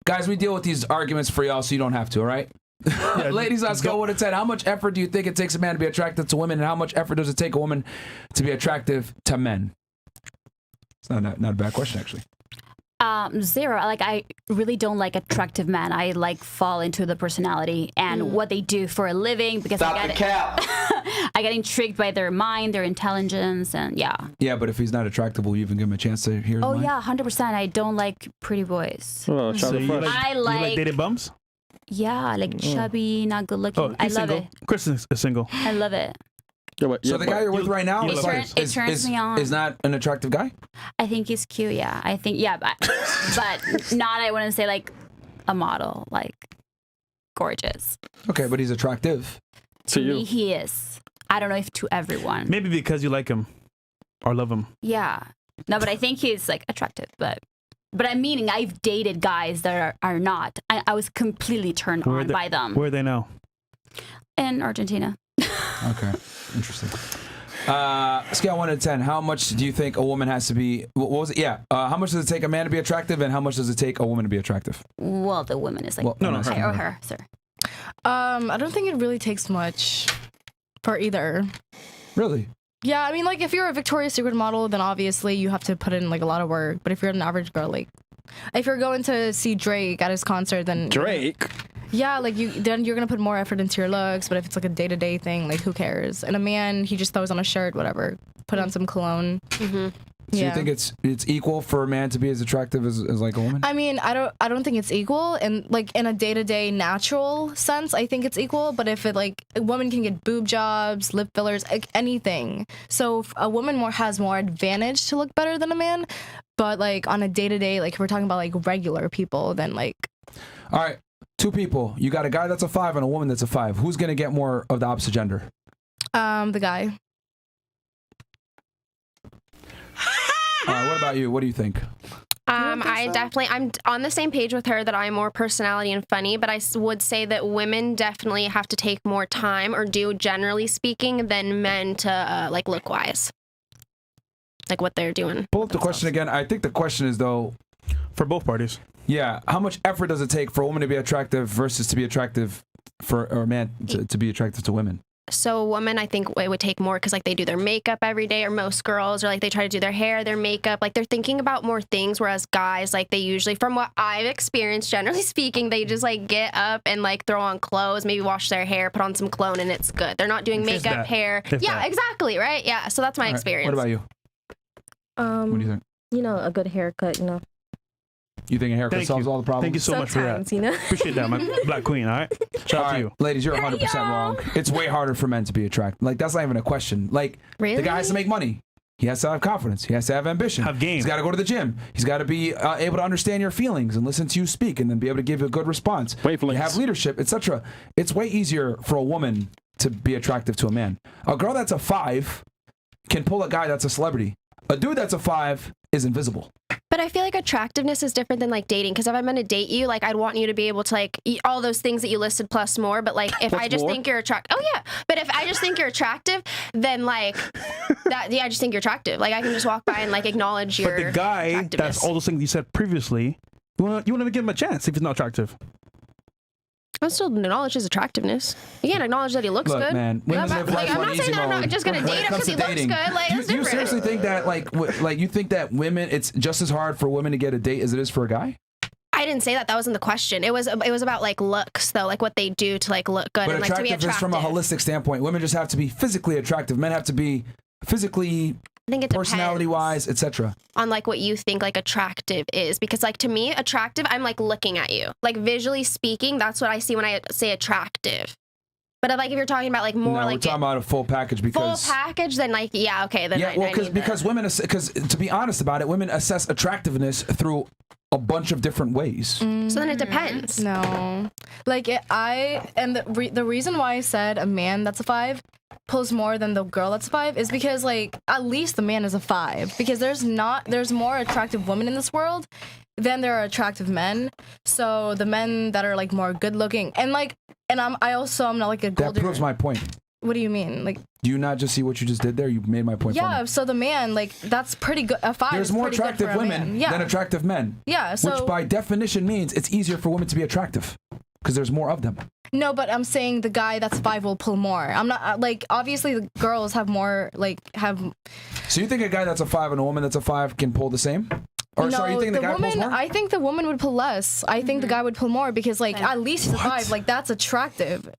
Guys, we deal with these arguments for y'all, so you don't have to. All right. Yeah, ladies, let's go 1 to 10. How much effort do you think it takes a man to be attracted to women, and how much effort does it take a woman to be attractive to men? It's not a bad question, actually. 0. Like, I really don't like attractive men. I fall into the personality and what they do for a living because I get intrigued by their mind, their intelligence, and yeah. Yeah, but if he's not attractive, will you even give him a chance to hear his mind? Yeah, 100%. I don't like pretty boys. Oh, so you like dated bums? Yeah, chubby, not good looking. I love it. Chris is single. I love it. So the guy you're with right now it turns me on. Is not an attractive guy? I think he's cute, yeah. I think, but not, I wouldn't say a model, gorgeous. Okay, but he's attractive. To me, he is. I don't know if to everyone. Maybe because you like him or love him. Yeah. No, but I think he's attractive, but I'm meaning I've dated guys that are not. I was completely turned on by them. Where are they now? In Argentina. Okay, interesting. Scale 1 to 10. How much do you think a woman has to be? What was it? Yeah. How much does it take a man to be attractive, and how much does it take a woman to be attractive? Well, the woman is her, sir. I don't think it really takes much for either. Really? Yeah, I mean, if you're a Victoria's Secret model, then obviously you have to put in a lot of work. But if you're an average girl, if you're going to see Drake at his concert, then Drake. Yeah, then you're gonna put more effort into your looks. But if it's a day-to-day thing, who cares? And a man, he just throws on a shirt, whatever, put on some cologne. Mm-hmm. So you think it's equal for a man to be as attractive as a woman? I mean, I don't think it's equal, and in a day-to-day natural sense, I think it's equal. But if a woman can get boob jobs, lip fillers, anything, so a woman has more advantage to look better than a man. But on a day-to-day, if we're talking about regular people, then All right. 2 people. You got a guy that's a 5 and a woman that's a 5. Who's going to get more of the opposite gender? The guy. All right, what about you? What do you think? I'm on the same page with her that I'm more personality and funny, but I would say that women definitely have to take more time, or do, generally speaking, than men to look-wise. What they're doing. Pull up the question again. I think the question is, though, for both parties. Yeah, how much effort does it take for a woman to be attractive versus to be attractive or a man to be attractive to women? So a woman, I think it would take more because they do their makeup every day, or most girls, or they try to do their hair, their makeup. They're thinking about more things, whereas guys, they usually, from what I've experienced, generally speaking, they just get up and throw on clothes, maybe wash their hair, put on some cologne, and it's good. They're not doing makeup, hair. Yeah, exactly, right? Yeah, so that's my experience. What about you? What do you think? A good haircut, You think a haircut solves all the problems? Thank you so much for that. Appreciate that, my black queen. All right. Shout out to you. Ladies, you're 100% wrong. It's way harder for men to be attractive. That's not even a question. Really? The guy has to make money. He has to have confidence. He has to have ambition. Have game. He's got to go to the gym. He's got to be able to understand your feelings and listen to you speak, and then be able to give you a good response. You have leadership, etc. It's way easier for a woman to be attractive to a man. A girl that's a 5 can pull a guy that's a celebrity. A dude that's a 5 is invisible. But I feel attractiveness is different than dating, because if I'm going to date you, I'd want you to be able to eat all those things that you listed plus more. But if I just think you're attractive, but if I just think you're attractive, then I just think you're attractive. I can just walk by and acknowledge your. But the guy, that's all those things you said previously. You want to give him a chance if he's not attractive. I still acknowledge his attractiveness. You can't acknowledge that he looks good. Man, women live life on easy mode. I'm not just gonna date him because he looks good. You seriously think that you think that women, it's just as hard for women to get a date as it is for a guy? I didn't say that. That wasn't the question. It was about looks though, what they do to look good and to be attractive. From a holistic standpoint, women just have to be physically attractive. Men have to be physically. I think it personality-wise, etc. On what you think attractive is, because to me, attractive, I'm looking at you, visually speaking. That's what I see when I say attractive. But if you're talking about more we're talking about a full package, because full package, then yeah, okay, then because women, because to be honest about it, women assess attractiveness through a bunch of different ways. So then it depends. No, the reason why I said a man that's a 5 pulls more than the girl that's a 5 is because at least the man is a 5, because there's more attractive women in this world than there are attractive men. So the men that are more good looking and I'm not a gold digger. That proves my point. What do you mean? Like, do you not just see what you just did there? You made my point. Yeah. So the man, like, that's pretty good. A 5. There's is more pretty good attractive for a women man. than attractive men. Yeah. So which by definition means it's easier for women to be attractive because there's more of them. No, but I'm saying the guy that's 5 will pull more. I'm not like, obviously the girls have more, like, have. So you think a guy that's a 5 and a woman that's a 5 can pull the same? Or No, sorry, you think the guy woman, pulls more? I think the woman would pull less. I think the guy would pull more because, like, at least he's a 5. Like, that's attractive.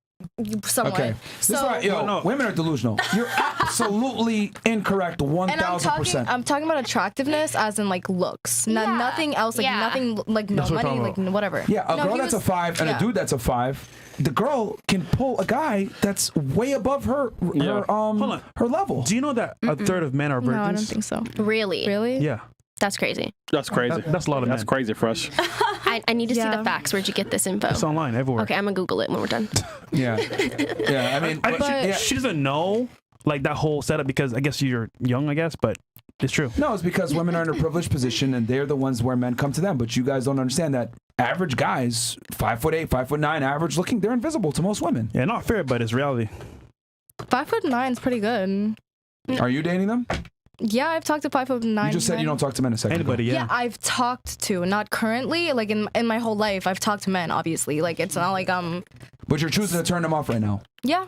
Somewhat. Okay. So, this is why, yo, women are delusional. You're absolutely incorrect, 1,000%. I'm talking about attractiveness as in, like, looks. Nothing else, like, nothing, like, no money, like, whatever. Yeah, a girl that's a 5 and a dude that's a 5, the girl can pull a guy that's way above her level. Do you know that a third of men are virgins? No, I don't think so. Really? Really? Yeah. That's crazy. That's crazy. That's a lot of men. That's crazy, Fresh. I need to see the facts. Where'd you get this info? It's online everywhere. Okay, I'm gonna Google it when we're done. Yeah. Yeah, I mean, she doesn't know like that whole setup because I guess you're young, I guess, but it's true. No, it's because women are in a privileged position and they're the ones where men come to them. But you guys don't understand that average guys, 5'8", 5'9", average looking, they're invisible to most women. Yeah, not fair, but it's reality. 5'9" is pretty good. Are you dating them? Yeah, I've talked to 5'9". You just said you don't talk to men a second Anybody, ago. yeah. I've talked to, not currently, like in my whole life, I've talked to men, obviously. Like, it's not like But you're choosing to turn them off right now. Yeah.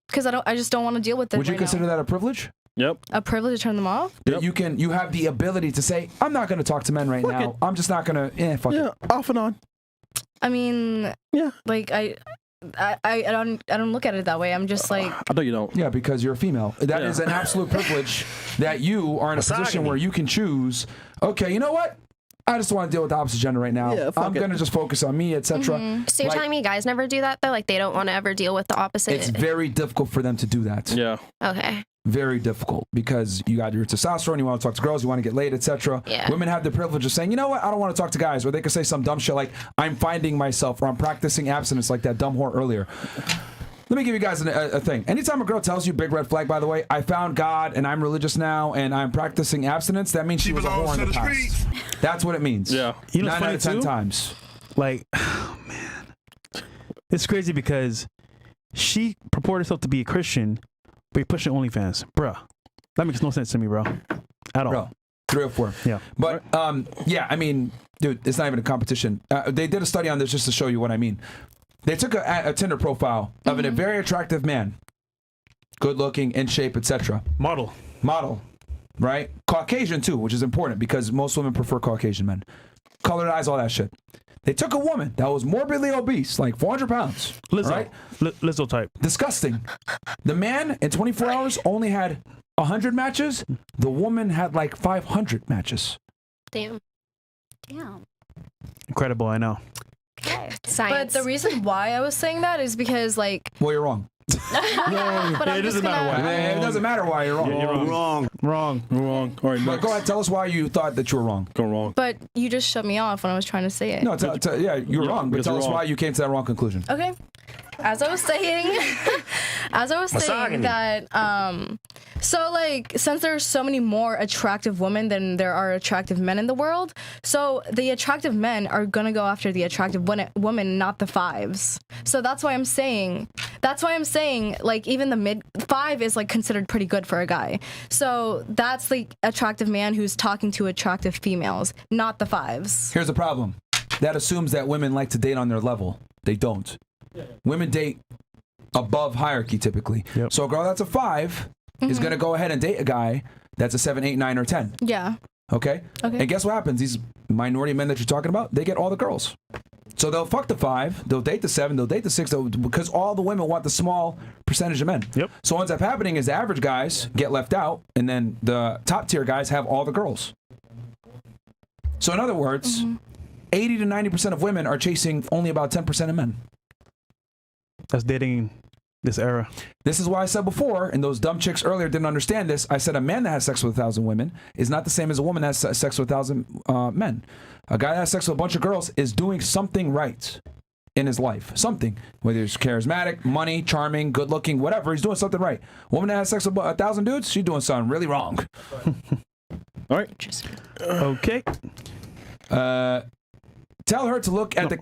Because I just don't want to deal with it. Would you consider that a privilege? Yep. A privilege to turn them off? Yep. You have the ability to say, I'm not going to talk to men right now. I'm just not going to, fuck it. Off and on. I mean, like, I don't look at it that way. I'm just like, I know you don't. Yeah, because you're a female. That is an absolute privilege that you are in a position where you can choose, okay, you know what? I just want to deal with the opposite gender right now. Yeah, I'm going to just focus on me, etc. So you're telling me guys never do that though? Like they don't want to ever deal with the opposite? It's very difficult for them to do that. Yeah. Okay. Very difficult because you got your testosterone, you want to talk to girls, you want to get laid, etc. Yeah. Women have the privilege of saying, you know what, I don't want to talk to guys, or they could say some dumb shit like, I'm finding myself, or I'm practicing abstinence, like that dumb whore earlier. Let me give you guys a thing. Anytime a girl tells you, big red flag, by the way, I found God and I'm religious now and I'm practicing abstinence, that means she was a whore in the past. That's what it means. Yeah. You know, 9 out of 10 times. Like, oh, man. It's crazy because she purported herself to be a Christian, but you're pushing OnlyFans. Bruh. That makes no sense to me, bro. At all. Bro, 3 or 4. Yeah. But, yeah, I mean, dude, it's not even a competition. They did a study on this just to show you what I mean. They took a Tinder profile of a very attractive man, good looking, in shape, etc. Model, right? Caucasian too, which is important because most women prefer Caucasian men. Colored eyes, all that shit. They took a woman that was morbidly obese, like 400 pounds. Lizzo, right? Lizzo type. Disgusting. The man in 24 hours only had 100 matches. The woman had like 500 matches. Damn. Incredible, I know. Science. but the reason why I was saying that is because, like, Well, you're wrong. but it doesn't matter why. It doesn't matter why you're wrong. Yeah, you're wrong. Wrong. All right, But go ahead, tell us why you thought that you were wrong. Go wrong. But you just shut me off when I was trying to say it. No, yeah, you're wrong. But because tell you're us wrong. why you came to that wrong conclusion. Okay. As I was saying, that, so, like, since there's so many more attractive women than there are attractive men in the world, so the attractive men are gonna go after the attractive woman, not the 5s. So that's why I'm saying, like, even the mid 5 is, like, considered pretty good for a guy. So that's the attractive man who's talking to attractive females, not the 5s. Here's the problem. That assumes that women like to date on their level. They don't. Women date above hierarchy typically. Yep. So a girl that's a 5 is going to go ahead and date a guy that's a 7, 8, 9, or 10. Yeah. Okay? And guess what happens? These minority men that you're talking about, they get all the girls. So they'll fuck the 5, they'll date the 7, they'll date the 6, because all the women want the small percentage of men. Yep. So what ends up happening is the average guys get left out, and then the top tier guys have all the girls. So in other words, 80 to 90% of women are chasing only about 10% of men. That's dating this era. This is why I said before, and those dumb chicks earlier didn't understand this, I said a man that has sex with 1,000 women is not the same as a woman that has sex with 1,000 men. A guy that has sex with a bunch of girls is doing something right in his life. Something. Whether he's charismatic, money, charming, good looking, whatever, he's doing something right. A woman that has sex with 1,000 dudes, she's doing something really wrong. All right. Okay. Tell her to look at the